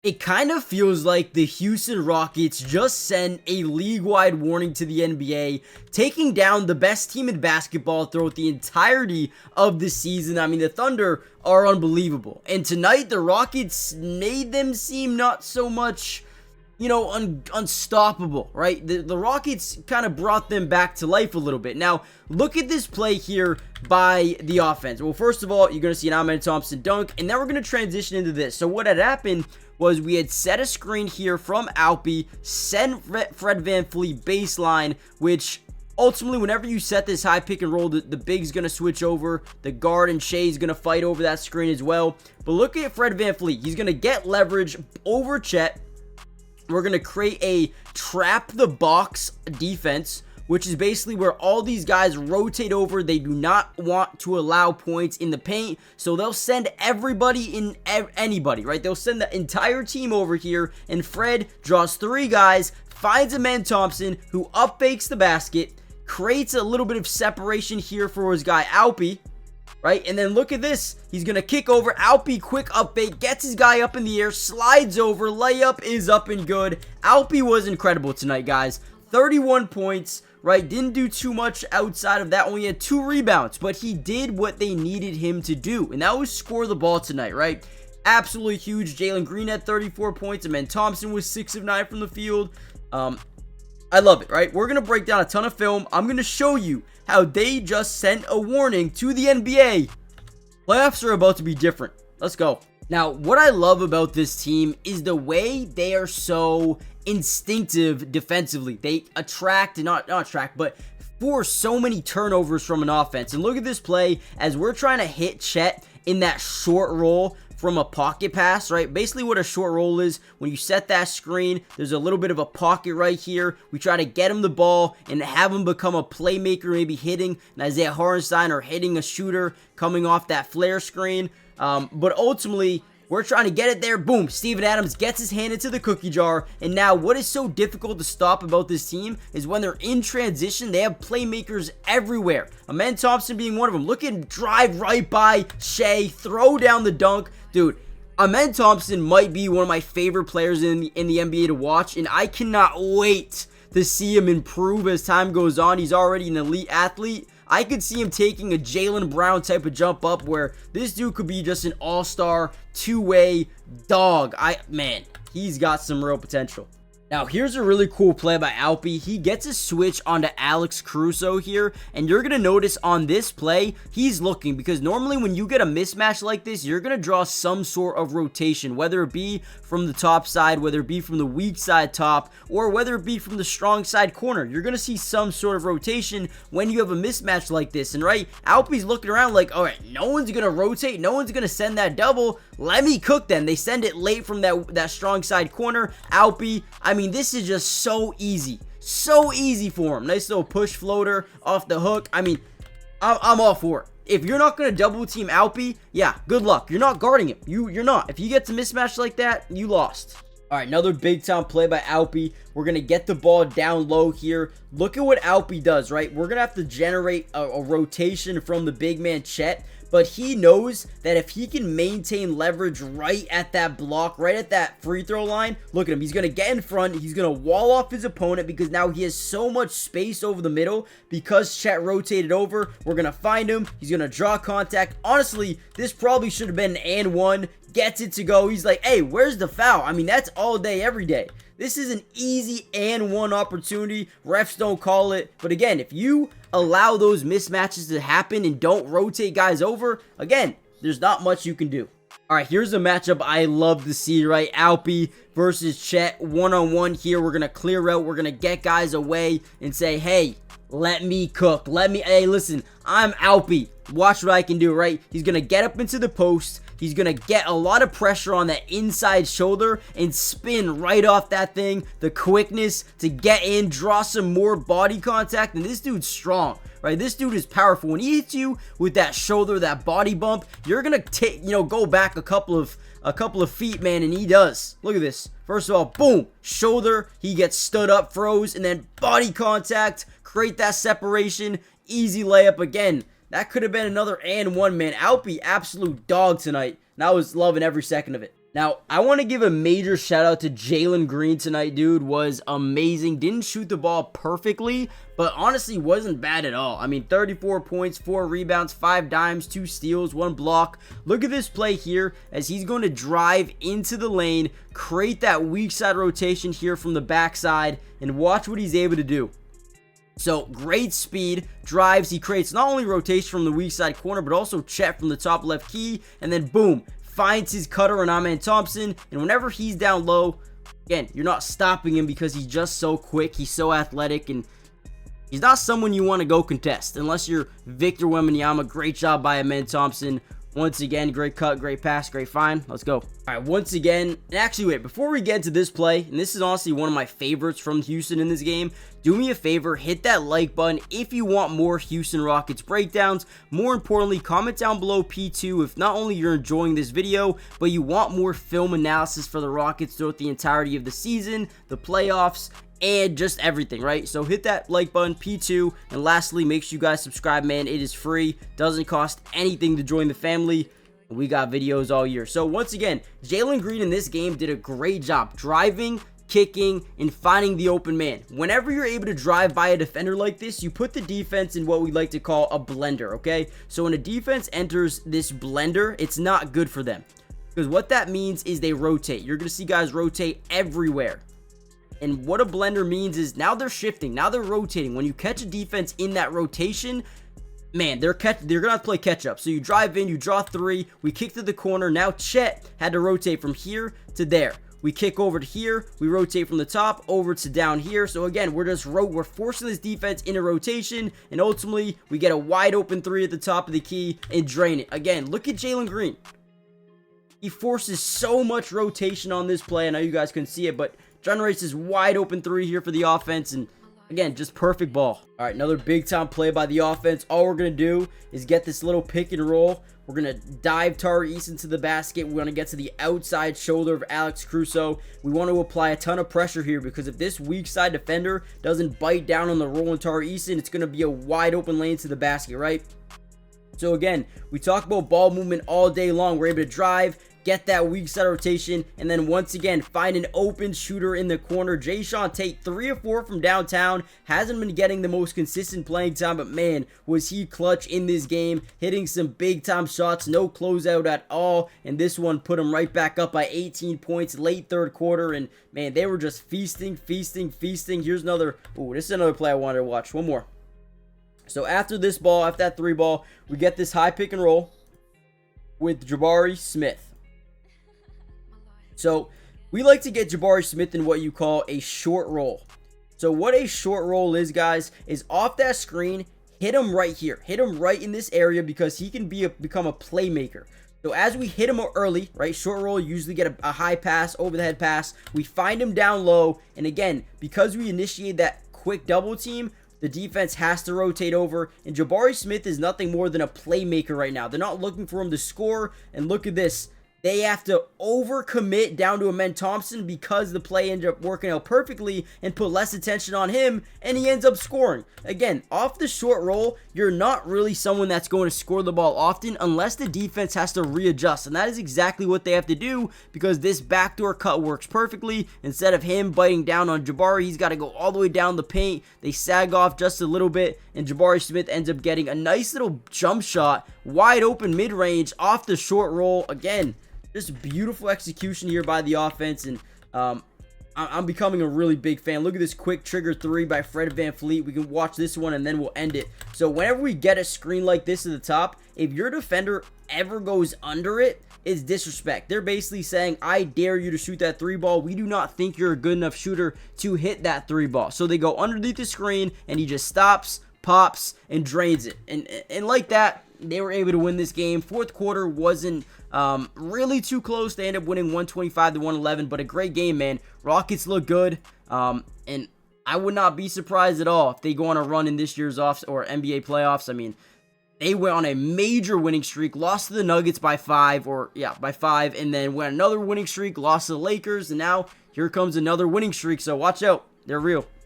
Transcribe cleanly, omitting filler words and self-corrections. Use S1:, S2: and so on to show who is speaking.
S1: It kind of feels like the Houston Rockets just sent a league-wide warning to the NBA, taking down the best team in basketball throughout the entirety of the season. I mean, the Thunder are unbelievable. And tonight, the Rockets made them seem not so much, unstoppable, right? The Rockets kind of brought them back to life a little bit. Now, look at this play here by the offense. Well, first of all, you're going to see an Alperen Sengun dunk, and then we're going to transition into this. So what had happened was we had set a screen here from Alpi, send Fred VanVleet baseline, which ultimately, whenever you set this high pick and roll, the big's going to switch over. The guard and Shai's going to fight over that screen as well. But look at Fred VanVleet. He's going to get leverage over Chet. We're going to create a trap the box defense, which is basically where all these guys rotate over. They do not want to allow points in the paint, so they'll send everybody in, anybody, right? They'll send the entire team over here, and Fred draws 3 guys, finds Amen Thompson, who up fakes the basket, creates a little bit of separation here for his guy Alpi, right? And then look at this. He's going to kick over. Alpi, quick up fake, gets his guy up in the air, slides over, layup is up and good. Alpi was incredible tonight, guys. 31 points, right? Didn't do too much outside of that. Only had 2 rebounds, but he did what they needed him to do, and that was score the ball tonight, right? Absolutely huge. Jaylen Green had 34 points. Amen Thompson was 6 of 9 from the field. I love it, right? We're going to break down a ton of film. I'm going to show you how they just sent a warning to the NBA. Playoffs are about to be different. Let's go. Now, what I love about this team is the way they are so instinctive defensively. They not attract, but force so many turnovers from an offense. And look at this play as we're trying to hit Chet in that short roll from a pocket pass, right? Basically what a short roll is, when you set that screen, there's a little bit of a pocket right here. We try to get him the ball and have him become a playmaker, maybe hitting an Isaiah Hartenstein or hitting a shooter coming off that flare screen. But ultimately, we're trying to get it there. Boom. Steven Adams gets his hand into the cookie jar. And now what is so difficult to stop about this team is when they're in transition, they have playmakers everywhere. Amen Thompson being one of them. Look at drive right by Shai, throw down the dunk. Dude, Amen Thompson might be one of my favorite players in the NBA to watch. And I cannot wait to see him improve as time goes on. He's already an elite athlete. I could see him taking a Jaylen Brown type of jump up where this dude could be just an all-star, two-way dog. Man, he's got some real potential. Now, here's a really cool play by Alpi. He gets a switch onto Alex Caruso here, and you're going to notice on this play, he's looking, because normally when you get a mismatch like this, you're going to draw some sort of rotation, whether it be from the top side, whether it be from the weak side top, or whether it be from the strong side corner. You're going to see some sort of rotation when you have a mismatch like this, and right, Alpi's looking around like, all right, no one's going to rotate, no one's going to send that double, let me cook them. They send it late from that strong side corner. Alpi, I mean, this is just so easy. So easy for him. Nice little push floater off the hook. I mean, I'm all for it. If you're not going to double team Alpi, yeah, good luck. You're not guarding him. You're not. If you get to mismatch like that, you lost. All right, another big time play by Alpi. We're going to get the ball down low here. Look at what Alpi does, right? We're going to have to generate a rotation from the big man Chet. But he knows that if he can maintain leverage right at that block, right at that free throw line, look at him. He's going to get in front. He's going to wall off his opponent because now he has so much space over the middle because Chet rotated over. We're going to find him. He's going to draw contact. Honestly, this probably should have been an and one. Gets it to go. He's like, hey, where's the foul? I mean, that's all day, every day. This is an easy and one opportunity. Refs don't call it. But again, if you allow those mismatches to happen and don't rotate guys over, again, there's not much you can do. All right, here's a matchup I love to see, right? Alpi versus Chet, one-on-one here. We're going to clear out. We're going to get guys away and say, hey, let me cook. Hey, listen, I'm Alpi. Watch what I can do, right? He's going to get up into the post. He's going to get a lot of pressure on that inside shoulder and spin right off that thing. The quickness to get in, draw some more body contact. And this dude's strong, right? This dude is powerful. When he hits you with that shoulder, that body bump, you're going to go back a couple of feet, man, and he does. Look at this. First of all, boom, shoulder. He gets stood up, froze, and then body contact. Create that separation. Easy layup again. That could have been another and one, man. Alpi, absolute dog tonight. And I was loving every second of it. Now, I want to give a major shout out to Jaylen Green tonight, dude. Was amazing. Didn't shoot the ball perfectly, but honestly wasn't bad at all. I mean, 34 points, 4 rebounds, 5 dimes, 2 steals, 1 block. Look at this play here as he's going to drive into the lane, create that weak side rotation here from the backside, and watch what he's able to do. So, great speed, drives, he creates not only rotation from the weak side corner, but also check from the top left key, and then boom, finds his cutter on Alperen Sengun, and whenever he's down low, again, you're not stopping him because he's just so quick, he's so athletic, and he's not someone you want to go contest, unless you're Victor Wembanyama. Great job by Alperen Sengun. Once again, great cut, great pass, great find. Let's go. All right, once again, and actually, wait, before we get to this play, and this is honestly one of my favorites from Houston in this game, do me a favor, hit that like button if you want more Houston Rockets breakdowns. More importantly, comment down below P2 if not only you're enjoying this video, but you want more film analysis for the Rockets throughout the entirety of the season, the playoffs, and just everything, right? So hit that like button, P2, and lastly, make sure you guys subscribe, man. It is free, doesn't cost anything to join the family. We got videos all year. So once again, Jaylen Green in this game did a great job driving, kicking, and finding the open man. Whenever you're able to drive by a defender like this, you put the defense in what we like to call a blender, okay? So when a defense enters this blender, it's not good for them, because what that means is they rotate. You're going to see guys rotate everywhere. And what a blender means is now they're shifting, now they're rotating. When you catch a defense in that rotation, man, they're gonna have to play catch up. So you drive in, you draw 3, we kick to the corner. Now Chet had to rotate from here to there. We kick over to here, we rotate from the top over to down here. So again, we're forcing this defense into rotation, and ultimately we get a wide open 3 at the top of the key and drain it. Again, look at Jaylen Green. He forces so much rotation on this play. I know you guys couldn't see it, but generates this wide open 3 here for the offense, and again, just perfect ball. All right, another big time play by the offense. All we're gonna do is get this little pick and roll. We're gonna dive Tari Eason to the basket. We want to get to the outside shoulder of Alex Caruso. We want to apply a ton of pressure here, because if this weak side defender doesn't bite down on the rolling Tari Eason, it's gonna be a wide open lane to the basket, right? So again, we talk about ball movement all day long. We're able to drive, get that weak side rotation, and then once again find an open shooter in the corner. Jae'Sean Tate, 3 of 4 from downtown, hasn't been getting the most consistent playing time, but man, was he clutch in this game, hitting some big time shots, no closeout at all, and this one put him right back up by 18 points late third quarter, and man, they were just feasting. Here's another, this is another play I wanted to watch. One more. So after this ball, after that 3 ball, we get this high pick and roll with Jabari Smith. So we like to get Jabari Smith in what you call a short roll. So what a short roll is, guys, is off that screen, hit him right here. Hit him right in this area, because he can become a playmaker. So as we hit him early, right, short roll, usually get a high pass, over the head pass. We find him down low, and again, because we initiate that quick double team, the defense has to rotate over, and Jabari Smith is nothing more than a playmaker right now. They're not looking for him to score, and look at this. They have to overcommit down to Alperen Sengun because the play ended up working out perfectly, and put less attention on him, and he ends up scoring. Again, off the short roll, you're not really someone that's going to score the ball often unless the defense has to readjust, and that is exactly what they have to do, because this backdoor cut works perfectly. Instead of him biting down on Jabari, he's got to go all the way down the paint. They sag off just a little bit, and Jabari Smith ends up getting a nice little jump shot, wide open mid-range off the short roll. Again, just beautiful execution here by the offense, and I'm becoming a really big fan. Look at this quick trigger 3 by Fred VanVleet. We can watch this one, and then we'll end it. So whenever we get a screen like this at the top, if your defender ever goes under it, it's disrespect. They're basically saying, I dare you to shoot that 3 ball. We do not think you're a good enough shooter to hit that 3 ball. So they go underneath the screen, and he just stops, pops, and drains it. And like that, they were able to win this game. Fourth quarter wasn't really too close. They ended up winning 125-111, but a great game, man. Rockets look good, and I would not be surprised at all if they go on a run in this year's NBA playoffs. I mean, they went on a major winning streak, lost to the Nuggets by 5, and then went another winning streak, lost to the Lakers, and now here comes another winning streak, so watch out. They're real.